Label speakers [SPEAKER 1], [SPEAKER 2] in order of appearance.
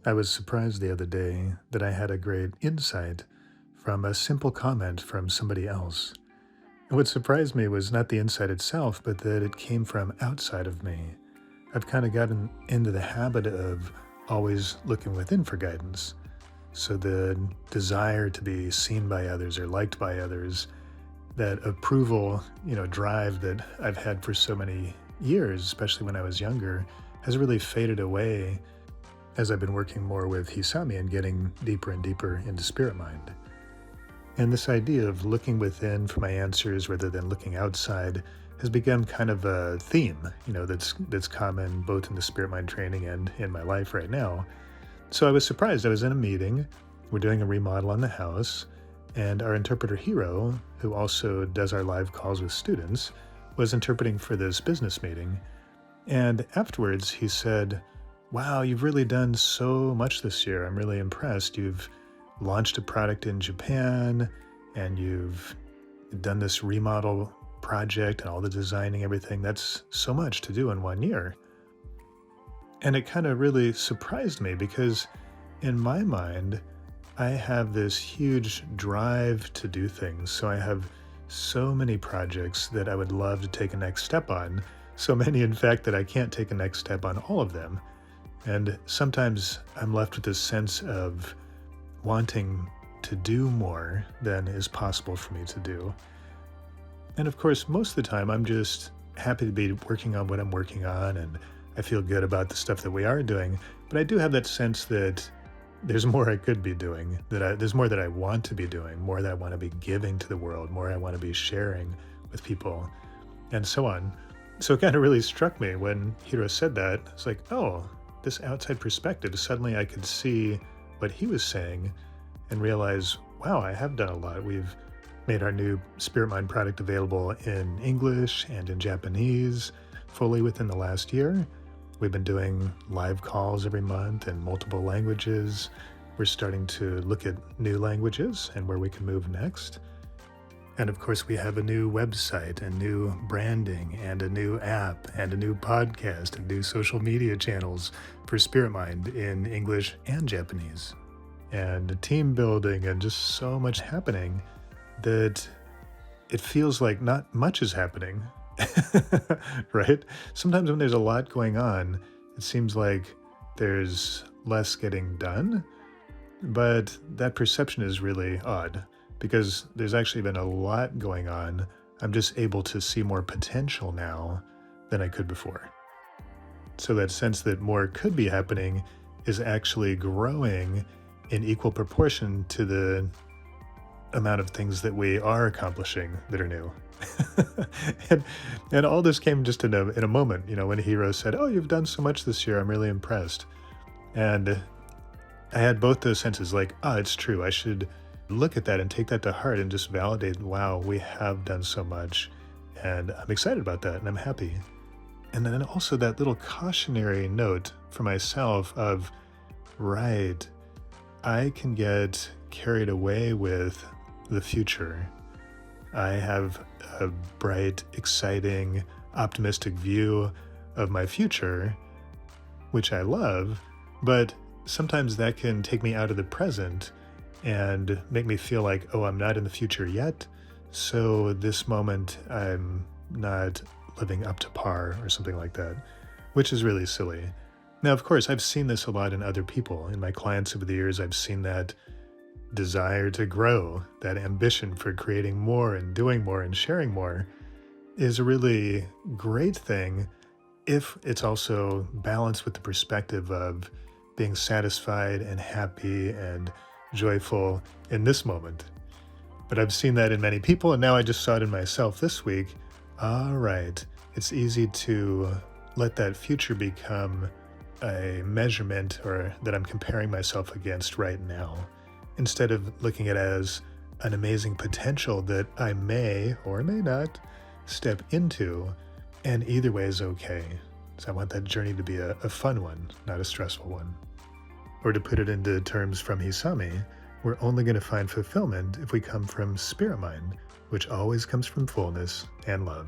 [SPEAKER 1] I was surprised the other day that I had a great insight from a simple comment from somebody else. And what surprised me was not the insight itself, but that it came from outside of me. I've kind of gotten into the habit of always looking within for guidance. So the desire to be seen by others or liked by others, that approval, drive that I've had for so many years, especially when I was younger, has really faded away as I've been working more with Hisami and getting deeper and deeper into spirit mind. And this idea of looking within for my answers rather than looking outside has become kind of a theme, that's common both in the spirit mind training and in my life right now. So I was surprised. I was in a meeting. We're doing a remodel on the house, and our interpreter Hiro, who also does our live calls with students, was interpreting for this business meeting. And afterwards, he said, "Wow, you've really done so much this year. I'm really impressed. You've launched a product in Japan, and you've done this remodel project and all the designing, everything. That's so much to do in 1 year." And it kind of really surprised me because in my mind, I have this huge drive to do things. So I have so many projects that I would love to take a next step on. So many, in fact, that I can't take a next step on all of them. And sometimes I'm left with this sense of wanting to do more than is possible for me to do. And of course, most of the time, I'm just happy to be working on what I'm working on, and I feel good about the stuff that we are doing. But I do have that sense that there's more I could be doing, there's more that I want to be doing, more that I want to be giving to the world, more I want to be sharing with people, and so on. So it kind of really struck me when Hiro said that. It's like, oh, this outside perspective, suddenly I could see what he was saying and realize, wow, I have done a lot. We've made our new Spirit Mind product available in English and in Japanese fully within the last year. We've been doing live calls every month in multiple languages. We're starting to look at new languages and where we can move next. And of course, we have a new website and new branding and a new app and a new podcast and new social media channels for Spirit Mind in English and Japanese. And team building and just so much happening that it feels like not much is happening, right? Sometimes when there's a lot going on, it seems like there's less getting done, but that perception is really odd. Because there's actually been a lot going on. I'm just able to see more potential now than I could before. So that sense that more could be happening is actually growing in equal proportion to the amount of things that we are accomplishing that are new. and all this came just in a moment, when Hiro said, "Oh, you've done so much this year. I'm really impressed." And I had both those senses like, it's true. I should look at that and take that to heart and just validate, wow, we have done so much, and I'm excited about that, and I'm happy. And then also that little cautionary note for myself of, right, I can get carried away with the future. I have a bright, exciting, optimistic view of my future, which I love, but sometimes that can take me out of the present and make me feel like, oh, I'm not in the future yet, so this moment I'm not living up to par or something like that, which is really silly. Now, of course, I've seen this a lot in other people. In my clients over the years, I've seen that desire to grow, that ambition for creating more and doing more and sharing more is a really great thing if it's also balanced with the perspective of being satisfied and happy and joyful in this moment. But I've seen that in many people, and now I just saw it in myself this week. All right, it's easy to let that future become a measurement or that I'm comparing myself against right now, instead of looking at it as an amazing potential that I may or may not step into, and either way is okay. So I want that journey to be a fun one, not a stressful one. Or to put it into terms from Hisami, we're only going to find fulfillment if we come from spirit mind, which always comes from fullness and love.